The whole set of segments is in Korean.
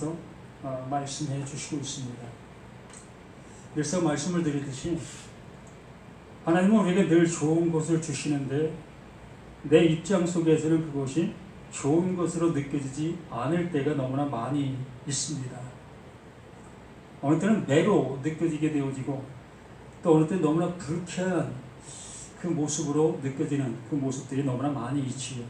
통해서 말씀해 주시고 있습니다. 늘상 말씀을 드리듯이 하나님은 우리에게 늘 좋은 것을 주시는데 내 입장 속에서는 그것이 좋은 것으로 느껴지지 않을 때가 너무나 많이 있습니다. 어느 때는 매로 느껴지게 되어지고 또 어느 때는 너무나 불쾌한 그 모습으로 느껴지는 그 모습들이 너무나 많이 있지요.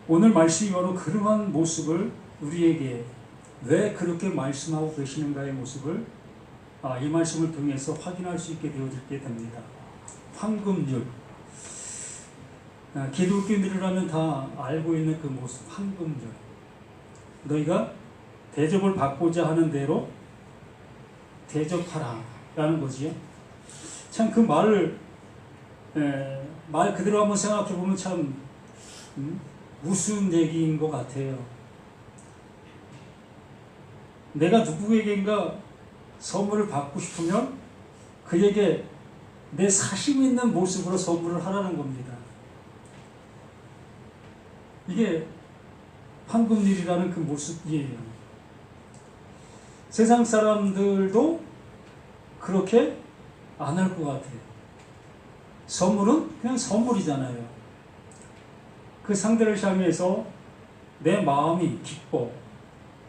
오늘 말씀이 바로 그러한 모습을 우리에게 왜 그렇게 말씀하고 계시는가의 모습을 이 말씀을 통해서 확인할 수 있게 되어지게 됩니다. 황금률, 기독교인들이라면 다 알고 있는 그 모습, 황금률. 너희가 대접을 받고자 하는 대로 대접하라 라는 거지요. 참 그 말을 말 그대로 한번 생각해 보면 참 무슨 얘기인 것 같아요. 내가 누구에게인가 선물을 받고 싶으면 그에게 내 사심 있는 모습으로 선물을 하라는 겁니다. 이게 황금률이라는 그 모습이에요. 세상 사람들도 그렇게 안 할 것 같아요. 선물은 그냥 선물이잖아요. 그 상대를 향해서 내 마음이 기뻐,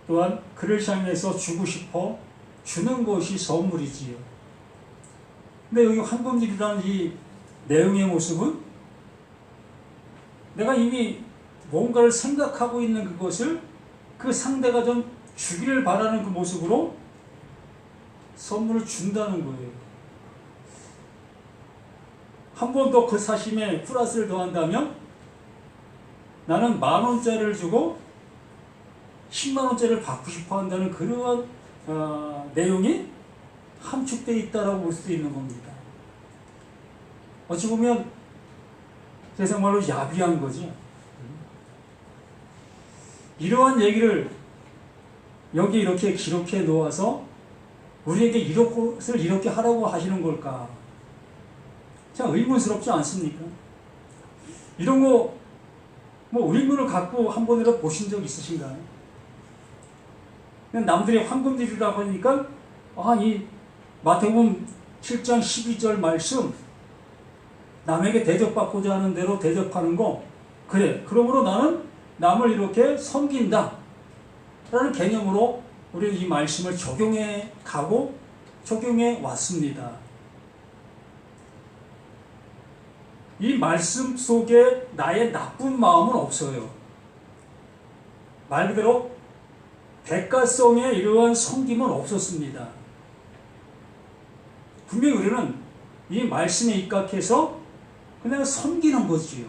또한 그를 향해서 주고 싶어 주는 것이 선물이지요. 근데 여기 황금률이라는 이 내용의 모습은 내가 이미 뭔가를 생각하고 있는 그것을 그 상대가 좀 주기를 바라는 그 모습으로 선물을 준다는 거예요. 한 번 더 그 사심에 플러스를 더한다면 나는 10,000원짜리를 주고 100,000원짜리를 받고 싶어 한다는 그러한 내용이 함축되어 있다라고 볼 수도 있는 겁니다. 어찌 보면 세상 말로 야비한 거죠. 이러한 얘기를 여기 이렇게 기록해 놓아서 우리에게 이것을 이렇게 하라고 하시는 걸까? 참 의문스럽지 않습니까? 이런 거 뭐 의문을 갖고 한 번이라도 보신 적 있으신가요? 그냥 남들이 황금률이라고 하니까 이 마태복음 7장 12절 말씀 남에게 대접받고자 하는 대로 대접하는 거 그래, 그러므로 나는 남을 이렇게 섬긴다 라는 개념으로 우리는 이 말씀을 적용해 가고 적용해 왔습니다. 이 말씀 속에 나의 나쁜 마음은 없어요. 말 그대로 대가성의 이러한 섬김은 없었습니다. 분명히 우리는 이 말씀에 입각해서 그냥 섬기는 거지요.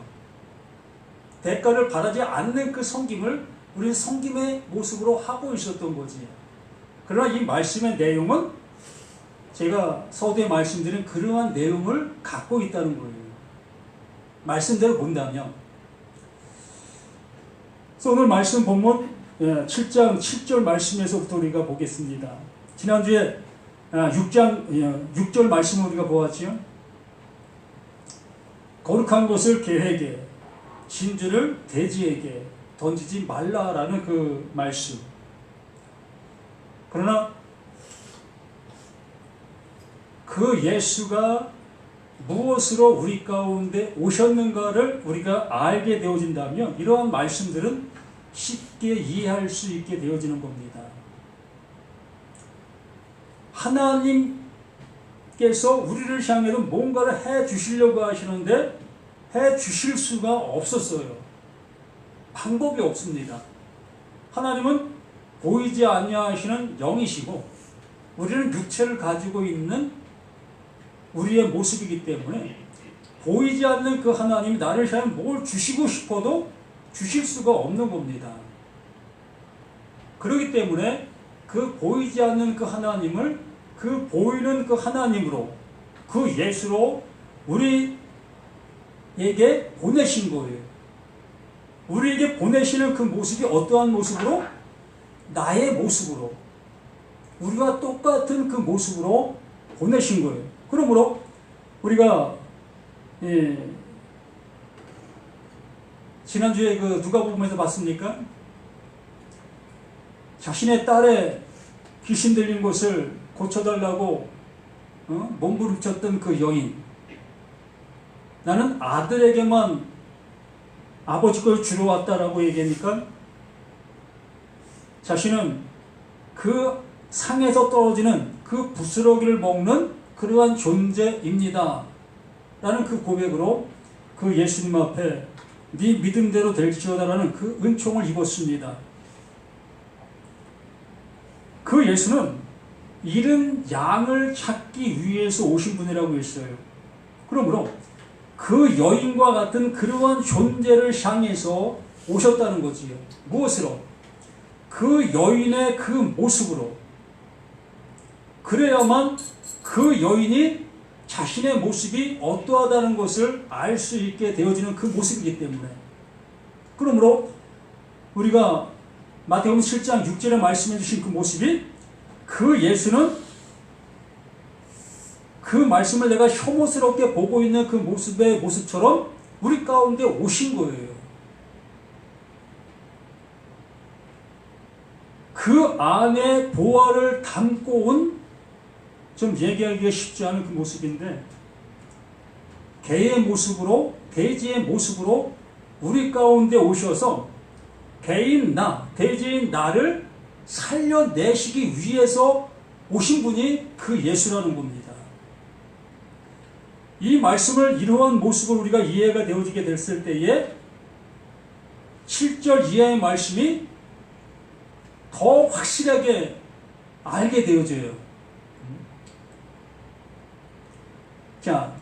대가를 바라지 않는 그 섬김을 우리는 섬김의 모습으로 하고 있었던 거지. 그러나 이 말씀의 내용은 제가 서두에 말씀드린 그러한 내용을 갖고 있다는 거예요. 말씀대로 본다면. 그래서 오늘 말씀 본문 7장 7절 말씀에서부터 우리가 보겠습니다. 지난주에 6절 말씀을 우리가 보았지요. 거룩한 것을 개에게, 진주를 돼지에게 던지지 말라라는 그 말씀. 그러나 그 예수가 무엇으로 우리 가운데 오셨는가를 우리가 알게 되어진다면 이러한 말씀들은 쉽게 이해할 수 있게 되어지는 겁니다. 하나님께서 우리를 향해서 뭔가를 해 주시려고 하시는데 해 주실 수가 없었어요. 방법이 없습니다. 하나님은 보이지 아니하시는 영이시고 우리는 육체를 가지고 있는 우리의 모습이기 때문에 보이지 않는 그 하나님이 나를 향해 뭘 주시고 싶어도 주실 수가 없는 겁니다. 그렇기 때문에 그 보이지 않는 그 하나님을 그 보이는 그 하나님으로 그 예수로 우리에게 보내신 거예요. 우리에게 보내시는 그 모습이 어떠한 모습으로? 나의 모습으로, 우리가 똑같은 그 모습으로 보내신 거예요. 그러므로 우리가 지난주에 그 누가복음에서 봤습니까? 자신의 딸의 귀신 들린 것을 고쳐달라고 몸부림쳤던 그 여인, 나는 아들에게만 아버지 걸 주러 왔다라고 얘기하니까 자신은 그 상에서 떨어지는 그 부스러기를 먹는 그러한 존재입니다 라는 그 고백으로 그 예수님 앞에 네 믿음대로 될지어다라는 그 은총을 입었습니다. 그 예수는 잃은 양을 찾기 위해서 오신 분이라고 했어요. 그러므로 그 여인과 같은 그러한 존재를 향해서 오셨다는 거지요. 무엇으로? 그 여인의 그 모습으로. 그래야만 그 여인이 자신의 모습이 어떠하다는 것을 알 수 있게 되어지는 그 모습이기 때문에. 그러므로 우리가 마태복음 7장 6절에 말씀해 주신 그 모습이, 그 예수는 그 말씀을 내가 혐오스럽게 보고 있는 그 모습의 모습처럼 우리 가운데 오신 거예요. 그 안에 보화를 담고 온, 좀 얘기하기가 쉽지 않은 그 모습인데, 개의 모습으로, 돼지의 모습으로 우리 가운데 오셔서 개인 나, 돼지인 나를 살려내시기 위해서 오신 분이 그 예수라는 겁니다. 이 말씀을 이러한 모습을 우리가 이해가 되어지게 됐을 때에 7절 이하의 말씀이 더 확실하게 알게 되어져요. 자,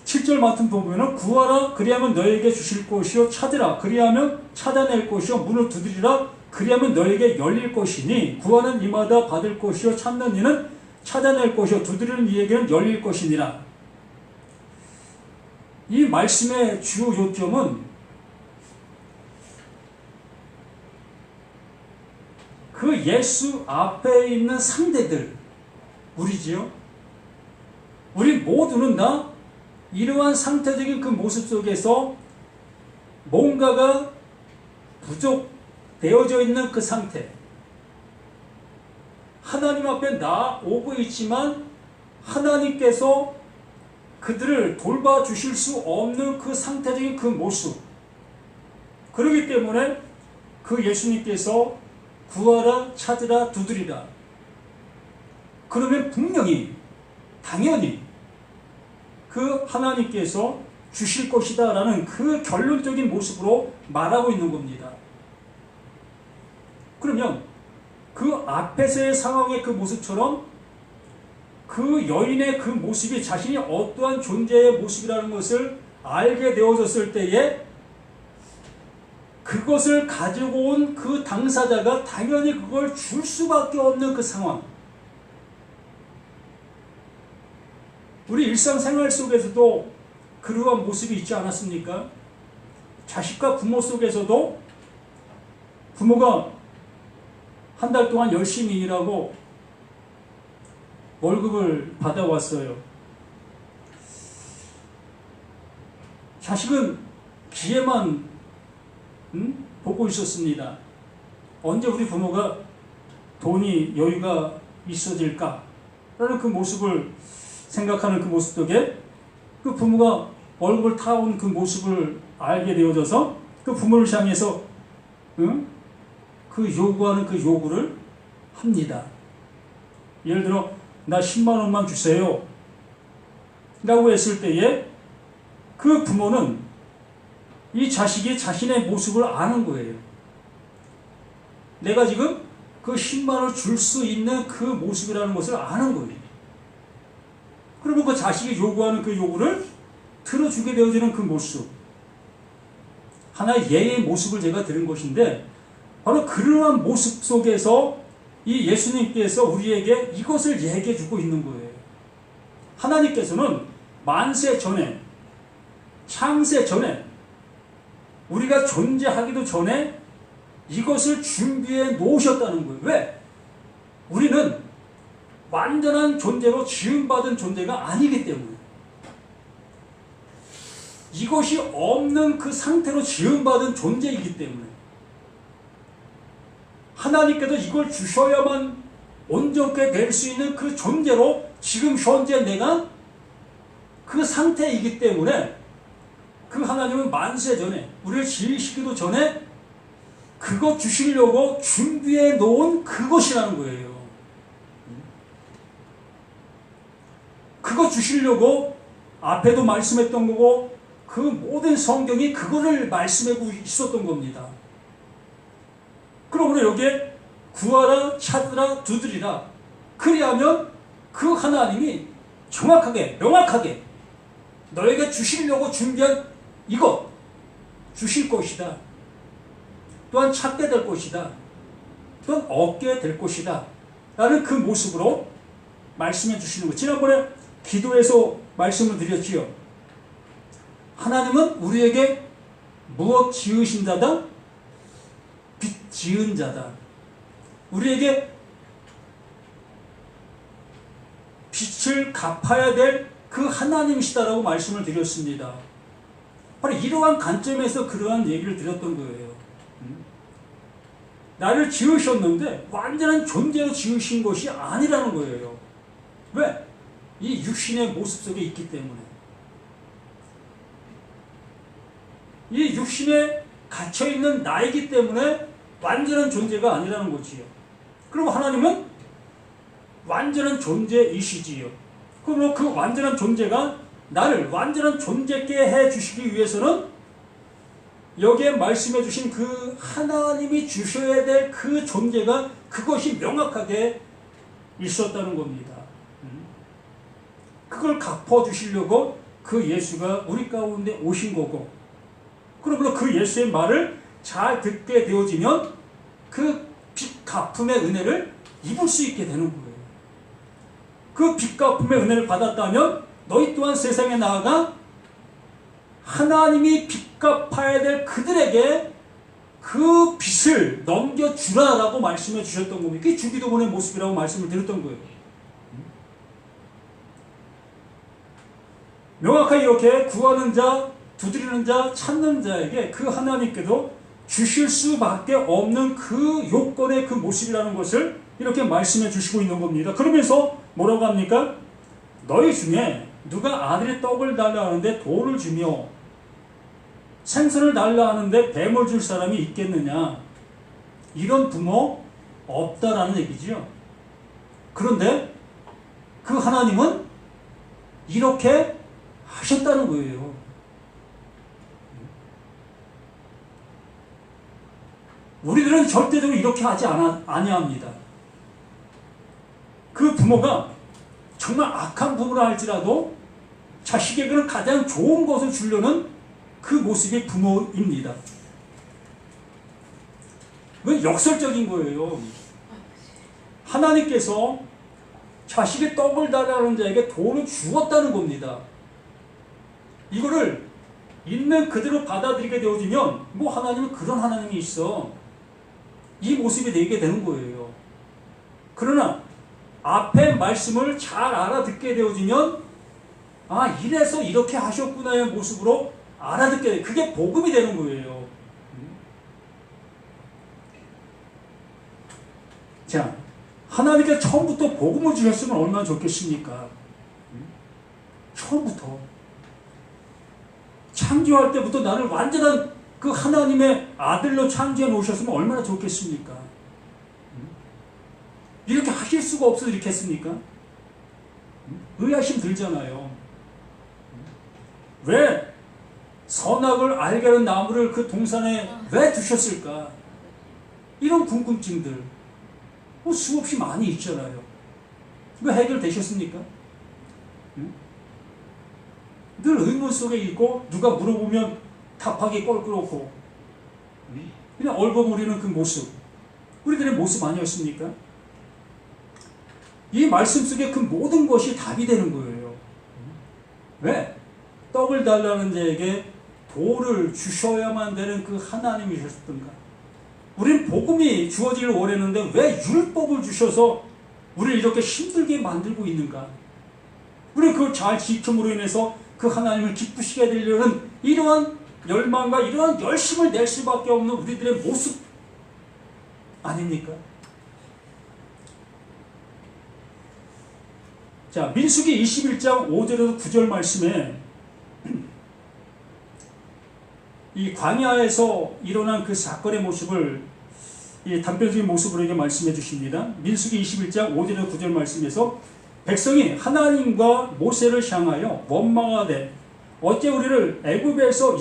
7절 말씀 보면은 구하라 그리하면 너에게 주실 것이요, 찾으라 그리하면 찾아낼 것이요, 문을 두드리라 그리하면 너에게 열릴 것이니, 구하는 이마다 받을 것이요, 찾는 이는 찾아낼 것이요, 두드리는 이에게는 열릴 것이니라. 이 말씀의 주요 요점은 그 예수 앞에 있는 상대들, 우리지요. 우리 모두는 다 이러한 상태적인 그 모습 속에서 뭔가가 부족되어져 있는 그 상태, 하나님 앞에 나오고 있지만 하나님께서 그들을 돌봐주실 수 없는 그 상태적인 그 모습, 그렇기 때문에 그 예수님께서 구하라, 찾으라, 두드리라 그러면 분명히, 당연히 그 하나님께서 주실 것이다 라는 그 결론적인 모습으로 말하고 있는 겁니다. 그러면 그 앞에서의 상황의 그 모습처럼 그 여인의 그 모습이 자신이 어떠한 존재의 모습이라는 것을 알게 되어졌을 때에 그것을 가지고 온 그 당사자가 당연히 그걸 줄 수밖에 없는 그 상황. 우리 일상생활 속에서도 그러한 모습이 있지 않았습니까? 자식과 부모 속에서도 부모가 한 달 동안 열심히 일하고 월급을 받아왔어요. 자식은 기회만 보고 있었습니다. 언제 우리 부모가 돈이 여유가 있어질까? 라는 그 모습을 생각하는 그 모습 속에 그 부모가 월급을 타온 그 모습을 알게 되어져서 그 부모를 향해서 그 요구하는 그 요구를 합니다. 예를 들어 나 10만 원만 주세요 라고 했을 때에 그 부모는 이 자식이 자신의 모습을 아는 거예요. 내가 지금 그 10만 원을 줄 수 있는 그 모습이라는 것을 아는 거예요. 그러면 그 자식이 요구하는 그 요구를 들어주게 되어지는 그 모습, 하나의 예의 모습을 제가 들은 것인데, 바로 그러한 모습 속에서 이 예수님께서 우리에게 이것을 얘기해 주고 있는 거예요. 하나님께서는 만세 전에, 창세 전에, 우리가 존재하기도 전에 이것을 준비해 놓으셨다는 거예요. 왜? 우리는 완전한 존재로 지음받은 존재가 아니기 때문에, 이것이 없는 그 상태로 지음받은 존재이기 때문에, 하나님께서 이걸 주셔야만 온전케 될 수 있는 그 존재로 지금 현재 내가 그 상태이기 때문에 그 하나님은 만세 전에 우리를 지으시기도 전에 그거 주시려고 준비해 놓은 그것이라는 거예요. 그거 주시려고 앞에도 말씀했던 거고 그 모든 성경이 그거를 말씀하고 있었던 겁니다. 그러므로 여기에 구하라, 찾으라, 두드리라. 그리하면 그 하나님이 정확하게, 명확하게 너에게 주시려고 준비한 이것 주실 것이다. 또한 찾게 될 것이다. 또한 얻게 될 것이다. 라는 그 모습으로 말씀해 주시는 것. 지난번에 기도에서 말씀을 드렸지요. 하나님은 우리에게 무엇 지으신다다? 빚 지은 자다. 우리에게 빚을 갚아야 될 그 하나님이시다라고 말씀을 드렸습니다. 바로 이러한 관점에서 그러한 얘기를 드렸던 거예요. 나를 지으셨는데 완전한 존재로 지으신 것이 아니라는 거예요. 왜? 이 육신의 모습 속에 있기 때문에. 이 육신에 갇혀있는 나이기 때문에 완전한 존재가 아니라는 거지요. 그럼 하나님은 완전한 존재이시지요. 그럼 그 완전한 존재가 나를 완전한 존재께 해주시기 위해서는 여기에 말씀해 주신 그 하나님이 주셔야 될 그 존재가 그것이 명확하게 있었다는 겁니다. 그걸 갚아주시려고 그 예수가 우리 가운데 오신 거고, 그러므로 그 예수의 말을 잘 듣게 되어지면 그 빚 갚음의 은혜를 입을 수 있게 되는 거예요. 그 빚 갚음의 은혜를 받았다면 너희 또한 세상에 나아가 하나님이 빚 갚아야 될 그들에게 그 빚을 넘겨주라라고 말씀해 주셨던 겁니다. 그게 주기도문의 모습이라고 말씀을 드렸던 거예요. 명확하게 이렇게 구하는 자, 두드리는 자, 찾는 자에게 그 하나님께도 주실 수밖에 없는 그 요건의 그 모습이라는 것을 이렇게 말씀해 주시고 있는 겁니다. 그러면서 뭐라고 합니까? 너희 중에 누가 아들의 떡을 달라 하는데 돌을 주며 생선을 달라 하는데 뱀을 줄 사람이 있겠느냐? 이런 부모 없다라는 얘기죠. 그런데 그 하나님은 이렇게 하셨다는 거예요. 우리들은 절대적으로 이렇게 하지 아니합니다. 그 부모가 정말 악한 부모라 할지라도 자식에게는 가장 좋은 것을 주려는 그 모습이 부모입니다. 그건 역설적인 거예요. 하나님께서 자식의 떡을 달라는 자에게 돈을 주었다는 겁니다. 이거를 있는 그대로 받아들이게 되어지면 뭐 하나님은 그런 하나님이 있어. 이 모습이 되게 되는 거예요. 그러나 앞에 말씀을 잘 알아듣게 되어지면 아, 이래서 이렇게 하셨구나의 모습으로 알아듣게 돼. 그게 복음이 되는 거예요. 자, 하나님께 처음부터 복음을 주셨으면 얼마나 좋겠습니까? 처음부터. 창조할 때부터 나를 완전한 그 하나님의 아들로 창조해 놓으셨으면 얼마나 좋겠습니까? 이렇게 하실 수가 없어서 이렇게 했습니까? 의아심 들잖아요. 왜 선악을 알게 하는 나무를 그 동산에 왜 두셨을까? 이런 궁금증들 뭐 수없이 많이 있잖아요. 이거 해결되셨습니까? 늘 의문 속에 있고 누가 물어보면 답하기 껄끄럽고 그냥 얼버무리는 그 모습, 우리들의 모습 아니었습니까? 이 말씀 속에 그 모든 것이 답이 되는 거예요. 왜? 떡을 달라는 자에게 돌을 주셔야만 되는 그 하나님이셨던가? 우리는 복음이 주어지길 원했는데 왜 율법을 주셔서 우리를 이렇게 힘들게 만들고 있는가? 우리는 그걸 잘 지킴으로 인해서 그 하나님을 기쁘시게 되려는 이러한 열망과 이러한 열심을 낼 수밖에 없는 우리들의 모습 아닙니까? 자, 민수기 21장 5절에서 9절 말씀에 이 광야에서 일어난 그 사건의 모습을 이 단편적인 모습으로 이렇게 말씀해 주십니다. 민수기 21장 5절에서 9절 말씀에서 백성이 하나님과 모세를 향하여 원망하되 어째 우리를 애굽에서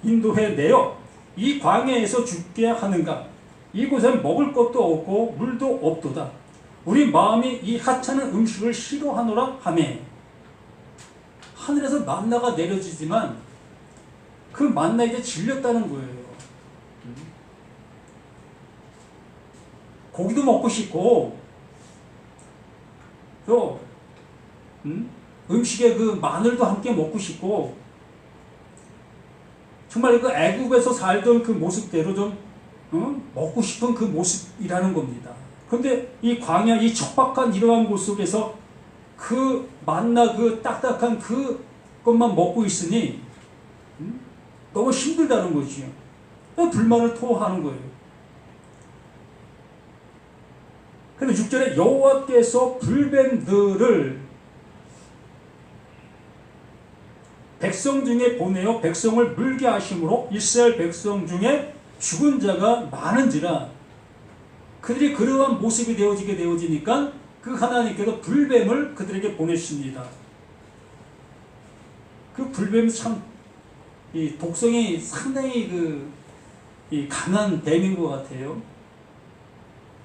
인도해 내어 이 광야에서 죽게 하는가? 이곳엔 먹을 것도 없고 물도 없도다. 우리 마음이 이 하찮은 음식을 싫어하노라 하매. 하늘에서 만나가 내려지지만 그 만나 이제 질렸다는 거예요. 고기도 먹고 싶고 또 음식에 그 마늘도 함께 먹고 싶고 정말 그 애굽에서 살던 그 모습대로 좀 먹고 싶은 그 모습이라는 겁니다. 그런데 이 광야, 이 척박한 이러한 곳 속에서 그 만나 그 딱딱한 그것만 먹고 있으니 너무 힘들다는 거지요. 불만을 토하는 거예요. 그래서 6절에 여호와께서 불뱀들을 백성 중에 보내어 백성을 물게 하심으로 이스라엘 백성 중에 죽은 자가 많은지라. 그들이 그러한 모습이 되어지니까 그 하나님께서 불뱀을 그들에게 보내십니다. 그 불뱀이 참 이 독성이 상당히 이 강한 뱀인 것 같아요.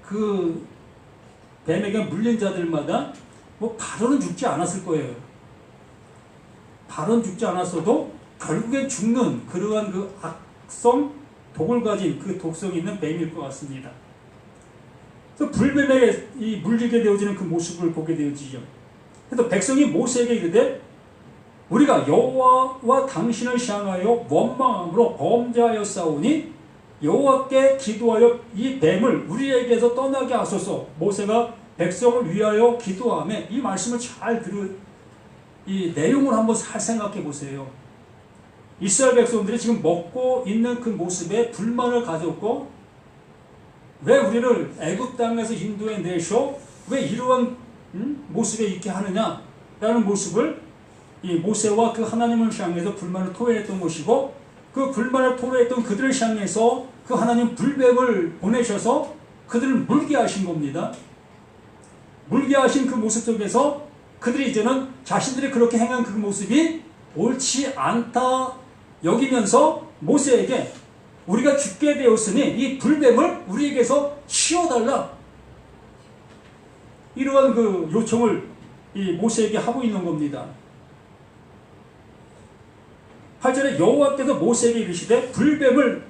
그 뱀에게 물린 자들마다 뭐 바로는 죽지 않았을 거예요. 바로는 죽지 않았어도 결국엔 죽는 그러한 그 악성 독을 가진 그 독성이 있는 뱀일 것 같습니다. 그래서 불뱀에게 이 물리게 되어지는 그 모습을 보게 되어지죠. 그래서 백성이 모세에게 이르되 우리가 여호와와 당신을 향하여 원망함으로 범죄하였사오니 여호와께 기도하여 이 뱀을 우리에게서 떠나게 하소서. 모세가 백성을 위하여 기도하며 이 말씀을 잘 이 내용을 한번 잘 생각해 보세요. 이스라엘 백성들이 지금 먹고 있는 그 모습에 불만을 가졌고 왜 우리를 애굽 땅에서 인도해 내셔? 왜 이러한 모습에 있게 하느냐라는 모습을 이 모세와 그 하나님을 향해서 불만을 토해했던 것이고 그 불만을 토해했던 그들을 향해서 그 하나님 불뱀을 보내셔서 그들을 물게 하신 겁니다. 물게 하신 그 모습 속에서 그들이 이제는 자신들이 그렇게 행한 그 모습이 옳지 않다 여기면서 모세에게 우리가 죽게 되었으니 이 불뱀을 우리에게서 치워달라. 이러한 그 요청을 이 모세에게 하고 있는 겁니다. 8절에 여호와께서 모세에게 이르시되 불뱀을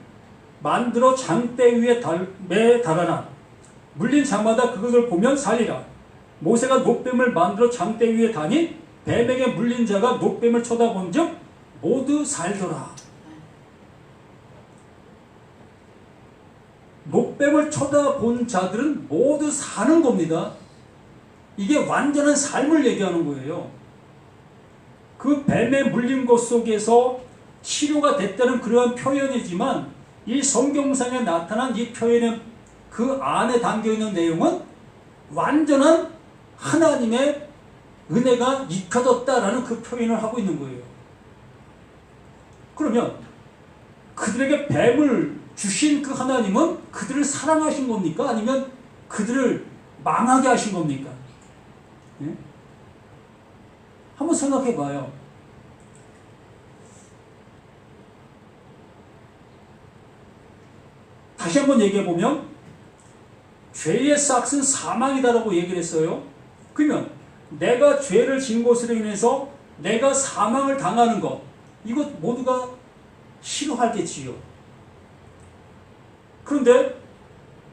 만들어 장대 위에 매 달아라. 물린 자마다 그것을 보면 살리라. 모세가 놋뱀을 만들어 장대 위에 다니 뱀에게 물린 자가 놋뱀을 쳐다본 즉 모두 살더라. 놋뱀을 쳐다본 자들은 모두 사는 겁니다. 이게 완전한 삶을 얘기하는 거예요. 그 뱀에 물린 것 속에서 치료가 됐다는 그러한 표현이지만 이 성경상에 나타난 이 표현의 그 안에 담겨있는 내용은 완전한 하나님의 은혜가 입혀졌다라는 그 표현을 하고 있는 거예요. 그러면 그들에게 뱀을 주신 그 하나님은 그들을 사랑하신 겁니까? 아니면 그들을 망하게 하신 겁니까? 네? 한번 생각해 봐요. 다시 한번 얘기해 보면 죄의 삭은 사망이다라고 얘기를 했어요. 그러면 내가 죄를 진 것으로 인해서 내가 사망을 당하는 것, 이것 모두가 싫어하겠지요. 그런데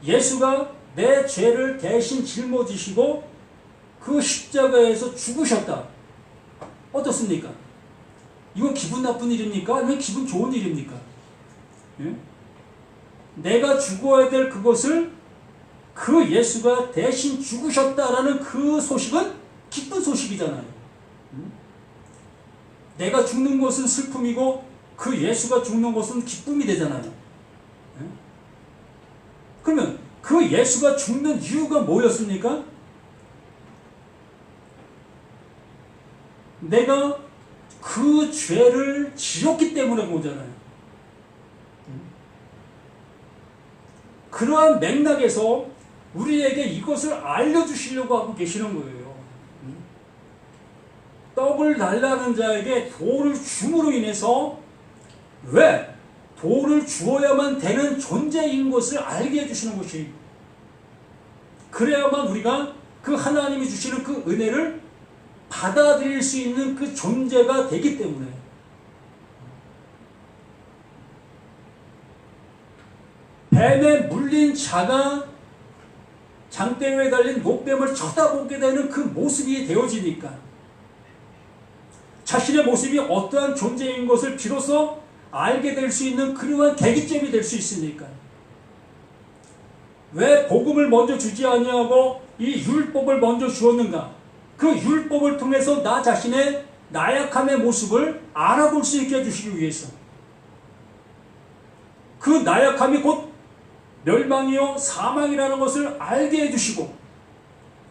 예수가 내 죄를 대신 짊어지시고 그 십자가에서 죽으셨다. 어떻습니까? 이거 기분 나쁜 일입니까? 아니면 기분 좋은 일입니까? 예? 내가 죽어야 될 그것을 그 예수가 대신 죽으셨다라는 그 소식은 기쁜 소식이잖아요. 내가 죽는 것은 슬픔이고 그 예수가 죽는 것은 기쁨이 되잖아요. 그러면 그 예수가 죽는 이유가 뭐였습니까? 내가 그 죄를 지었기 때문에 오잖아요. 그러한 맥락에서 우리에게 이것을 알려주시려고 하고 계시는 거예요. 떡을 달라는 자에게 돌을 줌으로 인해서 왜? 돌을 주어야만 되는 존재인 것을 알게 해주시는 것이, 그래야만 우리가 그 하나님이 주시는 그 은혜를 받아들일 수 있는 그 존재가 되기 때문에. 뱀에 물린 자가 장대 위에 달린 목뱀을 쳐다보게 되는 그 모습이 되어지니까, 자신의 모습이 어떠한 존재인 것을 비로소 알게 될 수 있는 그러한 계기점이 될 수 있으니까. 왜 복음을 먼저 주지 아니하고 이 율법을 먼저 주었는가? 그 율법을 통해서 나 자신의 나약함의 모습을 알아볼 수 있게 해주시기 위해서. 그 나약함이 곧 멸망이요 사망이라는 것을 알게 해주시고,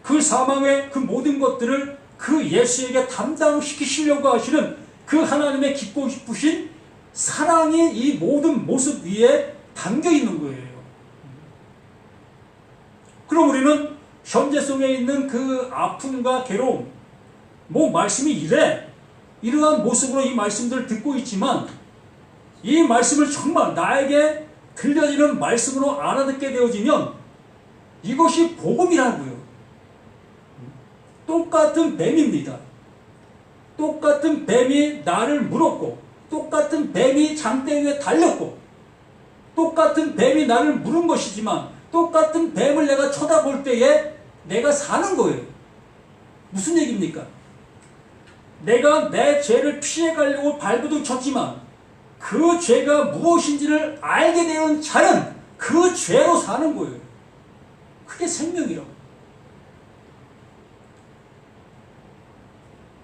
그 사망의 그 모든 것들을 그 예수에게 담당시키시려고 하시는 그 하나님의 깊고 깊으신 사랑이 이 모든 모습 위에 담겨 있는 거예요. 그럼 우리는 현재 속에 있는 그 아픔과 괴로움, 뭐 말씀이 이러한 모습으로 이 말씀들을 듣고 있지만, 이 말씀을 정말 나에게 들려지는 말씀으로 알아듣게 되어지면 이것이 복음이라고요. 똑같은 뱀입니다. 똑같은 뱀이 나를 물었고, 똑같은 뱀이 장대 위에 달렸고, 똑같은 뱀이 나를 물은 것이지만, 똑같은 뱀을 내가 쳐다볼 때에 내가 사는 거예요. 무슨 얘기입니까? 내가 내 죄를 피해가려고 발버둥 쳤지만 그 죄가 무엇인지를 알게 되는 자는 그 죄로 사는 거예요. 그게 생명이라고.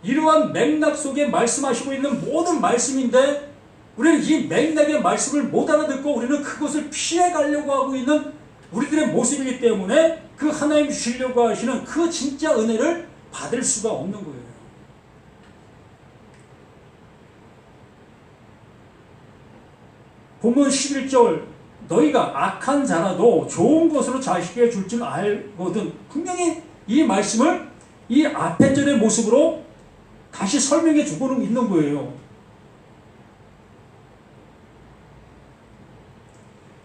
이러한 맥락 속에 말씀하시고 있는 모든 말씀인데, 우리는 이 맥락의 말씀을 못 알아듣고 우리는 그것을 피해가려고 하고 있는 우리들의 모습이기 때문에 그 하나님 주시려고 하시는 그 진짜 은혜를 받을 수가 없는 거예요. 본문 11절, 너희가 악한 자라도 좋은 것으로 자식에게 줄 줄 알거든. 분명히 이 말씀을 이 앞에 절의 모습으로 다시 설명해 주고는 있는 거예요.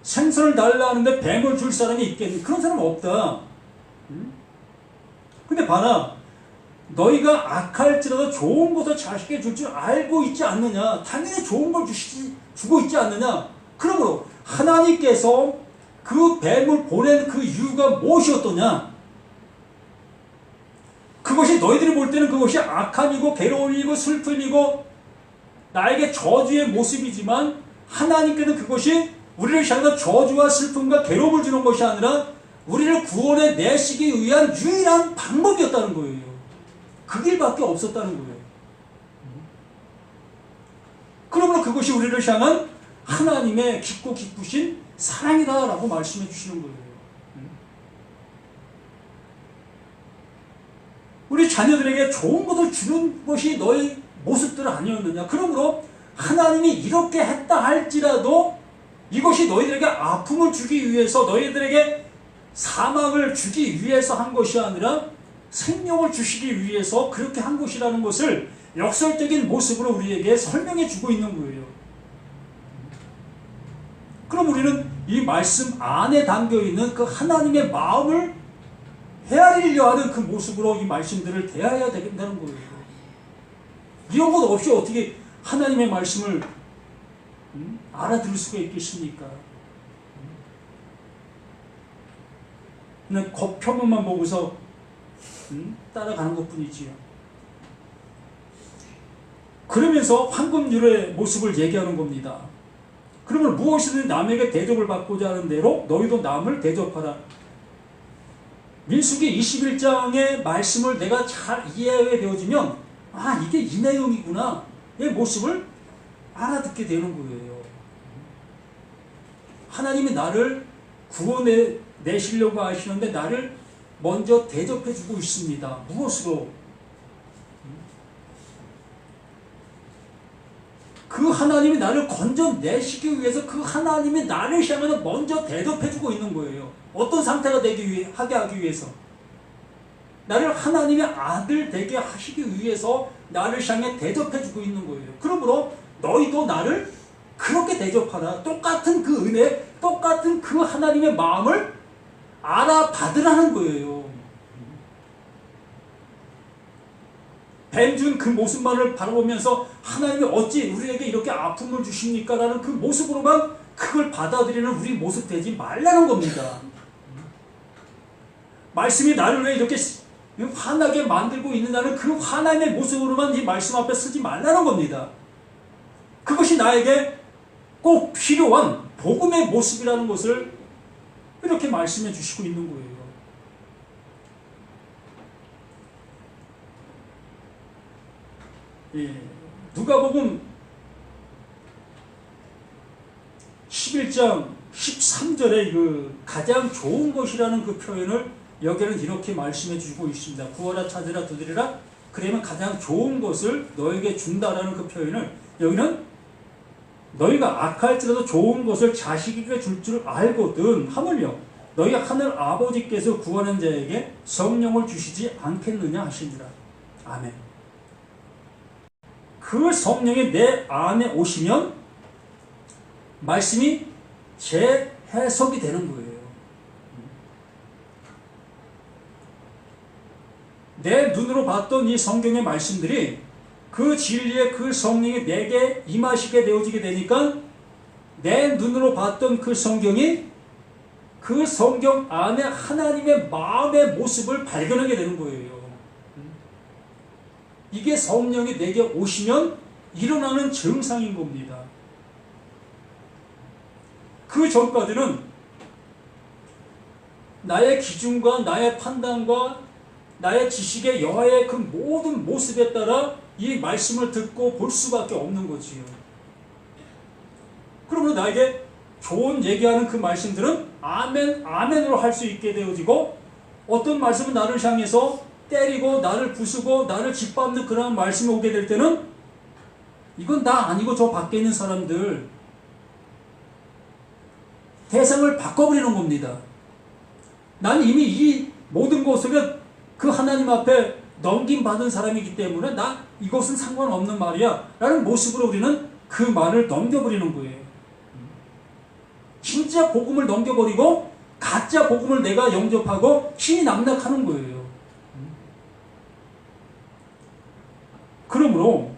생선을 달라 하는데 뱀을 줄 사람이 있겠니? 그런 사람은 없다. 근데 봐라, 너희가 악할지라도 좋은 것을 자식에게 줄 줄 알고 있지 않느냐? 당연히 좋은 걸 주고 있지 않느냐? 그러므로 하나님께서 그 뱀을 보낸 그 이유가 무엇이었더냐? 그것이 너희들이 볼 때는 그것이 악함이고 괴로움이고 슬픔이고 나에게 저주의 모습이지만, 하나님께는 그것이 우리를 향해서 저주와 슬픔과 괴로움을 주는 것이 아니라 우리를 구원해 내시기 위한 유일한 방법이었다는 거예요. 그 길밖에 없었다는 거예요. 그러므로 그것이 우리를 향한 하나님의 깊고 기쁘신 사랑이다라고 말씀해 주시는 거예요. 우리 자녀들에게 좋은 것을 주는 것이 너의 모습들 아니었느냐? 그러므로 하나님이 이렇게 했다 할지라도 이것이 너희들에게 아픔을 주기 위해서, 너희들에게 사망을 주기 위해서 한 것이 아니라 생명을 주시기 위해서 그렇게 한 것이라는 것을 역설적인 모습으로 우리에게 설명해 주고 있는 거예요. 그럼 우리는 이 말씀 안에 담겨 있는 그 하나님의 마음을 헤아리려 하는 그 모습으로 이 말씀들을 대해야 된다는 거예요. 이런 것 없이 어떻게 하나님의 말씀을 알아들을 수가 있겠습니까? 그냥 겉표면만 보고서 따라가는 것뿐이지요. 그러면서 황금률의 모습을 얘기하는 겁니다. 그러면 무엇이든 남에게 대접을 받고자 하는 대로 너희도 남을 대접하라. 민수기 21장의 말씀을 내가 잘 이해하게 되어지면, 아, 이게 이 내용이구나, 이 모습을 알아듣게 되는 거예요. 하나님이 나를 구원해 내시려고 하시는데 나를 먼저 대접해 주고 있습니다. 무엇으로? 그 하나님이 나를 건져내시기 위해서 그 하나님이 나를 향해서 먼저 대접해 주고 있는 거예요. 어떤 상태가 하게 하기 위해서. 나를 하나님의 아들 되게 하시기 위해서 나를 향해 대접해 주고 있는 거예요. 그러므로 너희도 나를 그렇게 대접하라. 똑같은 그 은혜, 똑같은 그 하나님의 마음을 알아받으라는 거예요. 뱀준 그 모습만을 바라보면서 하나님이 어찌 우리에게 이렇게 아픔을 주십니까? 라는 그 모습으로만 그걸 받아들이는 우리 모습 되지 말라는 겁니다. 말씀이 나를 왜 이렇게 화나게 만들고 있느냐는 그 하나님의 모습으로만 이 말씀 앞에 서지 말라는 겁니다. 그것이 나에게 꼭 필요한 복음의 모습이라는 것을 이렇게 말씀해 주시고 있는 거예요. 예, 누가복음 11장 13절에 그 가장 좋은 것이라는 그 표현을 여기는 이렇게 말씀해 주고 있습니다. 구하라 찾으라 두드리라 그러면 가장 좋은 것을 너에게 준다라는 그 표현을 여기는 너희가 악할지라도 좋은 것을 자식에게 줄 줄 알거든 하물며 너희 하늘 아버지께서 구하는 자에게 성령을 주시지 않겠느냐 하시니라. 아멘. 그 성령이 내 안에 오시면 말씀이 재해석이 되는 거예요. 내 눈으로 봤던 이 성경의 말씀들이 그 진리의 그 성령이 내게 임하시게 되어지게 되니까 내 눈으로 봤던 그 성경이 그 성경 안에 하나님의 마음의 모습을 발견하게 되는 거예요. 이게 성령이 내게 오시면 일어나는 증상인 겁니다. 그 전까지는 나의 기준과 나의 판단과 나의 지식의 여하의 그 모든 모습에 따라 이 말씀을 듣고 볼 수밖에 없는 거지요. 그러면 나에게 좋은 얘기하는 그 말씀들은 아멘, 아멘으로 할 수 있게 되어지고 어떤 말씀은 나를 향해서 때리고 나를 부수고 나를 짓밟는 그런 말씀이 오게 될 때는 이건 나 아니고 저 밖에 있는 사람들 대상을 바꿔버리는 겁니다. 난 이미 이 모든 것을 그 하나님 앞에 넘김받은 사람이기 때문에 나 이것은 상관없는 말이야 라는 모습으로 우리는 그 말을 넘겨버리는 거예요. 진짜 복음을 넘겨버리고 가짜 복음을 내가 영접하고 신이 낙락하는 거예요. 그러므로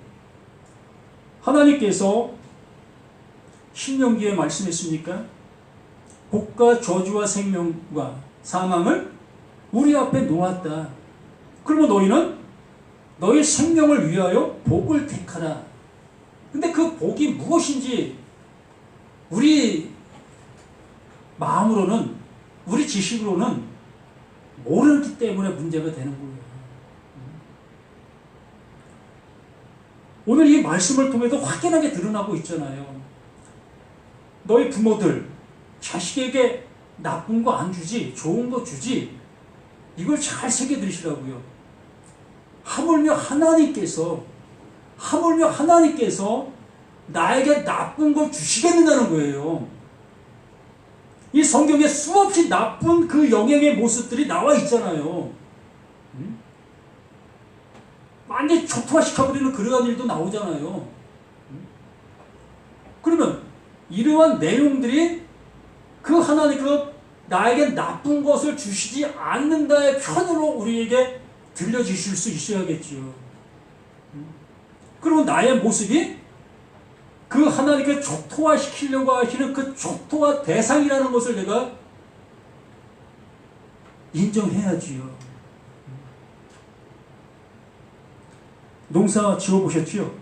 하나님께서 신명기에 말씀했습니까? 복과 저주와 생명과 사망을 우리 앞에 놓았다. 그러면 너희는 너희 생명을 위하여 복을 택하라. 근데 그 복이 무엇인지 우리 마음으로는 우리 지식으로는 모르기 때문에 문제가 되는 거예요. 오늘 이 말씀을 통해서 확연하게 드러나고 있잖아요. 너희 부모들 자식에게 나쁜 거 안 주지 좋은 거 주지 이걸 잘 새겨 들으시라고요. 하물며 하나님께서 나에게 나쁜 걸 주시겠느냐는 거예요. 이 성경에 수없이 나쁜 그 영향의 모습들이 나와 있잖아요. 완전히 초토화시켜버리는 그러한 일도 나오잖아요. 그러면 이러한 내용들이 그 하나님 그 나에게 나쁜 것을 주시지 않는다의 편으로 우리에게 들려주실 수 있어야겠지요. 그러면 나의 모습이 그 하나님께 초토화시키려고 하시는 그 초토화 대상이라는 것을 내가 인정해야지요. 농사 지어보셨지요?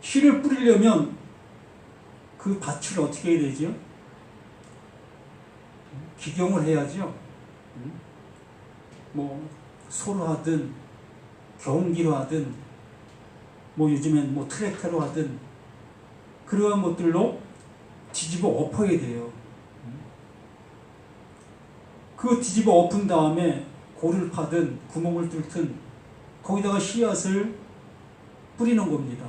씨를 뿌리려면 그 밭을 어떻게 해야 되죠? 기경을 해야죠. 뭐 소로 하든 경기로 하든 뭐 요즘엔 뭐 트랙터로 하든 그러한 것들로 뒤집어 엎어야 돼요. 그 뒤집어 엎은 다음에 골을 파든 구멍을 뚫든 거기다가 씨앗을 뿌리는 겁니다.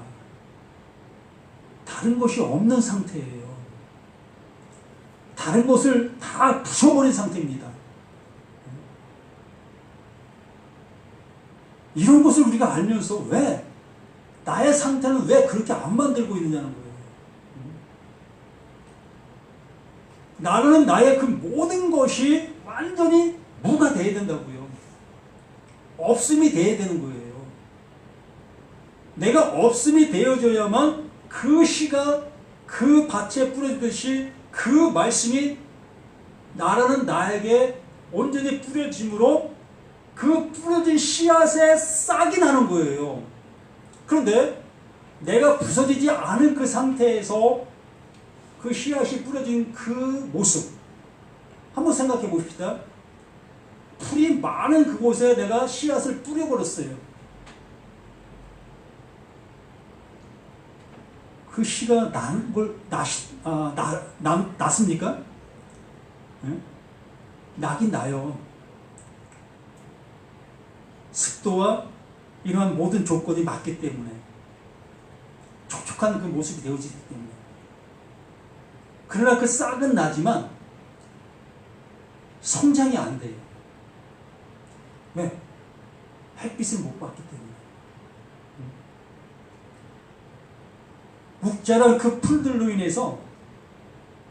다른 것이 없는 상태예요. 다른 것을 다 부숴버린 상태입니다. 이런 것을 우리가 알면서 왜 나의 상태는 왜 그렇게 안 만들고 있느냐는 거예요. 나는 나의 그 모든 것이 완전히 무가 돼야 된다고요. 없음이 돼야 되는 거예요. 내가 없음이 되어져야만 그 씨가 그 밭에 뿌려지듯이 그 말씀이 나라는 나에게 온전히 뿌려짐으로 그 뿌려진 씨앗에 싹이 나는 거예요. 그런데 내가 부서지지 않은 그 상태에서 그 씨앗이 뿌려진 그 모습 한번 생각해 봅시다. 풀이 많은 그곳에 내가 씨앗을 뿌려버렸어요. 그 씨가 났습니까? 네? 나긴 나요. 습도와 이러한 모든 조건이 맞기 때문에 촉촉한 그 모습이 되어지기 때문에. 그러나 그 싹은 나지만 성장이 안 돼요. 왜? 햇빛을 못 받기 때문에. 묵자란 그 풀들로 인해서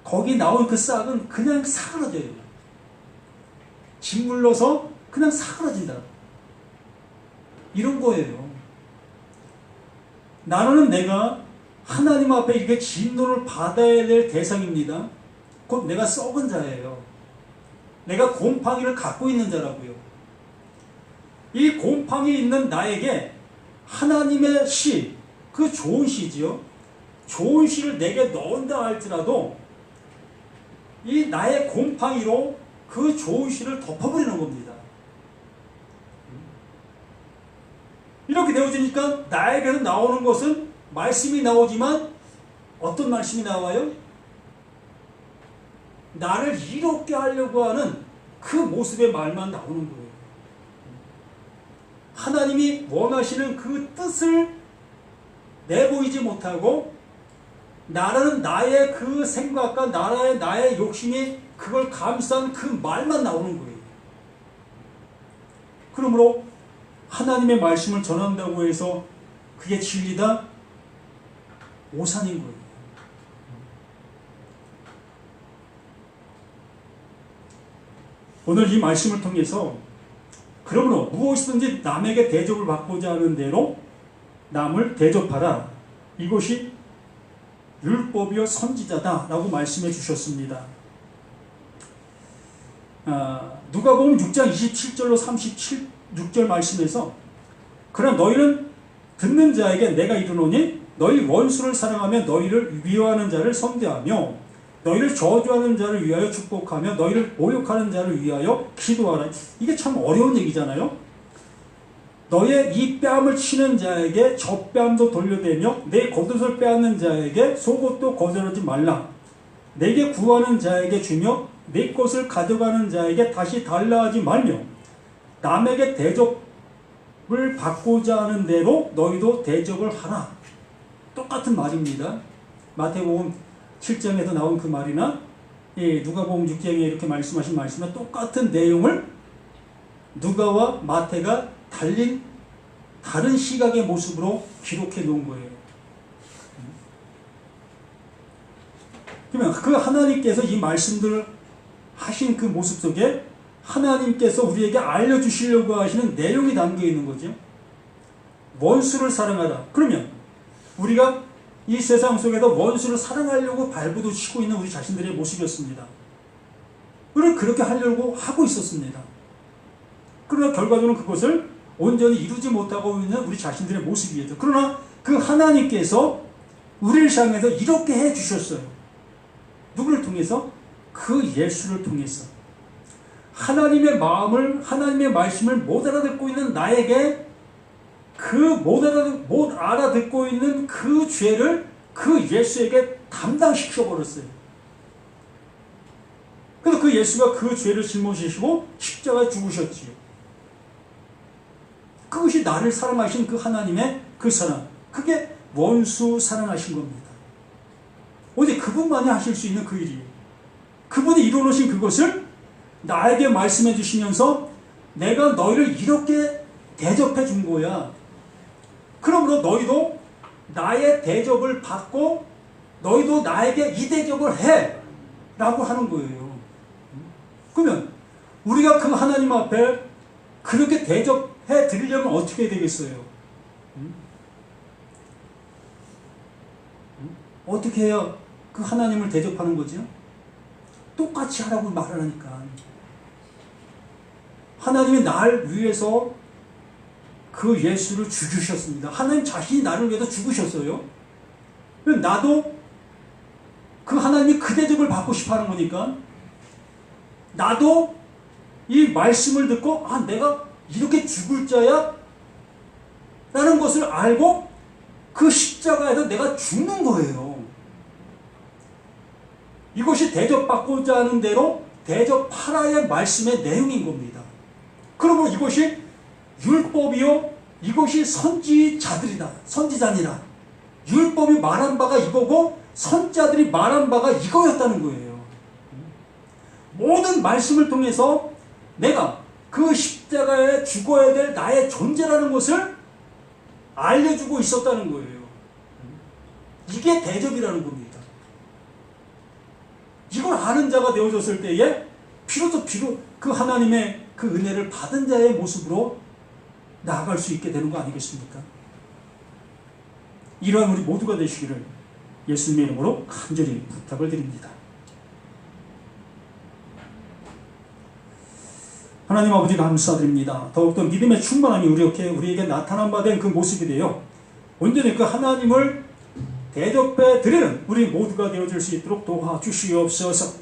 거기 나온 그 싹은 그냥 사그라져요. 짓물러서 그냥 사그라진다. 이런 거예요. 나는 내가 하나님 앞에 이렇게 진노를 받아야 될 대상입니다. 곧 내가 썩은 자예요. 내가 곰팡이를 갖고 있는 자라고요. 이 곰팡이 있는 나에게 하나님의 씨, 그 좋은 씨지요. 좋은 씨를 내게 넣은다 할지라도 이 나의 곰팡이로 그 좋은 씨를 덮어버리는 겁니다. 이렇게 되어지니까 나에게서 나오는 것은 말씀이 나오지만 어떤 말씀이 나와요? 나를 이롭게 하려고 하는 그 모습의 말만 나오는 거예요. 하나님이 원하시는 그 뜻을 내보이지 못하고 나라는 나의 그 생각과 나의 욕심이 그걸 감싼 그 말만 나오는 거예요. 그러므로 하나님의 말씀을 전한다고 해서 그게 진리다? 오산인 거예요. 오늘 이 말씀을 통해서 그러므로 무엇이든지 남에게 대접을 받고자 하는 대로 남을 대접하라. 이것이 율법이요 선지자다라고 말씀해 주셨습니다. 누가복음 6장 27절로 36절 말씀에서 그러나 너희는 듣는 자에게 내가 이르노니 너희 원수를 사랑하며 너희를 위하는 자를 선대하며 너희를 저주하는 자를 위하여 축복하며 너희를 모욕하는 자를 위하여 기도하라. 이게 참 어려운 얘기잖아요. 너의 이 뺨을 치는 자에게 저 뺨도 돌려대며 내 겉옷을 빼앗는 자에게 속옷도 거절하지 말라. 내게 구하는 자에게 주며 내 것을 가져가는 자에게 다시 달라 하지 말며 남에게 대접을 받고자 하는 대로 너희도 대접을 하라. 똑같은 말입니다. 마태복음 7장에서 나온 그 말이나 누가복음 6장에 이렇게 말씀하신 말씀과 똑같은 내용을 누가와 마태가 달린 다른 시각의 모습으로 기록해 놓은 거예요. 그러면 그 하나님께서 이 말씀들을 하신 그 모습 속에 하나님께서 우리에게 알려주시려고 하시는 내용이 담겨 있는 거죠. 원수를 사랑하라. 그러면 우리가 이 세상 속에서 원수를 사랑하려고 발부도 치고 있는 우리 자신들의 모습이었습니다. 우리는 그렇게 하려고 하고 있었습니다. 그러나 결과적으로 그것을 온전히 이루지 못하고 있는 우리 자신들의 모습이었죠. 그러나 그 하나님께서 우리를 향해서 이렇게 해주셨어요. 누구를 통해서? 그 예수를 통해서. 하나님의 마음을, 하나님의 말씀을 못 알아듣고 있는 나에게 못 알아듣고 있는 그 죄를 그 예수에게 담당시켜버렸어요. 그래서 그 예수가 그 죄를 짊어지시고 십자가에 죽으셨지요. 그것이 나를 사랑하신 그 하나님의 그 사랑, 그게 원수 사랑하신 겁니다. 오직 그분만이 하실 수 있는 그 일이에요. 그분이 이루어놓으신 그것을 나에게 말씀해 주시면서 내가 너희를 이렇게 대접해 준 거야. 그러므로 너희도 나의 대접을 받고 너희도 나에게 이 대접을 해 라고 하는 거예요. 그러면 우리가 그 하나님 앞에 그렇게 대접해 드리려면 어떻게 되겠어요? 어떻게 해야 그 하나님을 대접하는 거죠? 똑같이 하라고 말을 하니까. 하나님이 날 위해서 그 예수를 죽이셨습니다. 하나님 자신이 나를 위해서 죽으셨어요. 나도 그 하나님이 그 대접을 받고 싶어 하는 거니까 나도 이 말씀을 듣고 내가 이렇게 죽을 자야 라는 것을 알고 그 십자가에서 내가 죽는 거예요. 이것이 대접받고자 하는 대로 대접하라의 말씀의 내용인 겁니다. 그러므로 이것이 율법이요 이것이 선지자들이다. 선지자니라. 율법이 말한 바가 이거고 선자들이 말한 바가 이거였다는 거예요. 모든 말씀을 통해서 내가 그 십자가에 죽어야 될 나의 존재라는 것을 알려주고 있었다는 거예요. 이게 대접이라는 겁니다. 이걸 아는 자가 되어졌을 때에 비로소 그 하나님의 그 은혜를 받은 자의 모습으로 나아갈 수 있게 되는 거 아니겠습니까? 이러한 우리 모두가 되시기를 예수님의 이름으로 간절히 부탁을 드립니다. 하나님 아버지 감사드립니다. 더욱더 믿음의 충만함이 우리에게 나타난 바 된 그 모습이 되어 온전히 그 하나님을 대접해 드리는 우리 모두가 되어질 수 있도록 도와주시옵소서.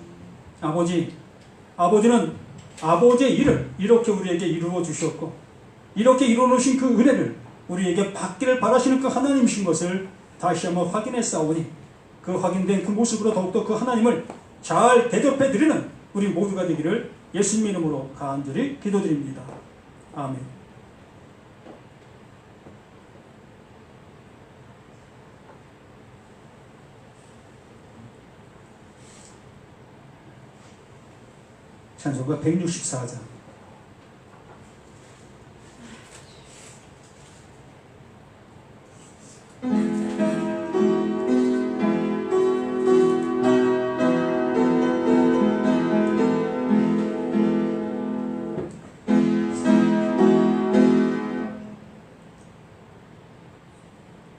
아버지는 아버지의 일을 이렇게 우리에게 이루어 주셨고 이렇게 이루어 놓으신 그 은혜를 우리에게 받기를 바라시는 그 하나님이신 것을 다시 한번 확인했사오니 그 확인된 그 모습으로 더욱더 그 하나님을 잘 대접해 드리는 우리 모두가 되기를 예수님의 이름으로 간절히 기도드립니다. 아멘. 찬송가 164장.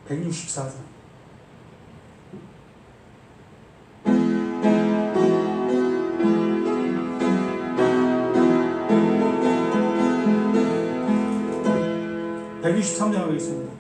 (163장) 하겠습니다.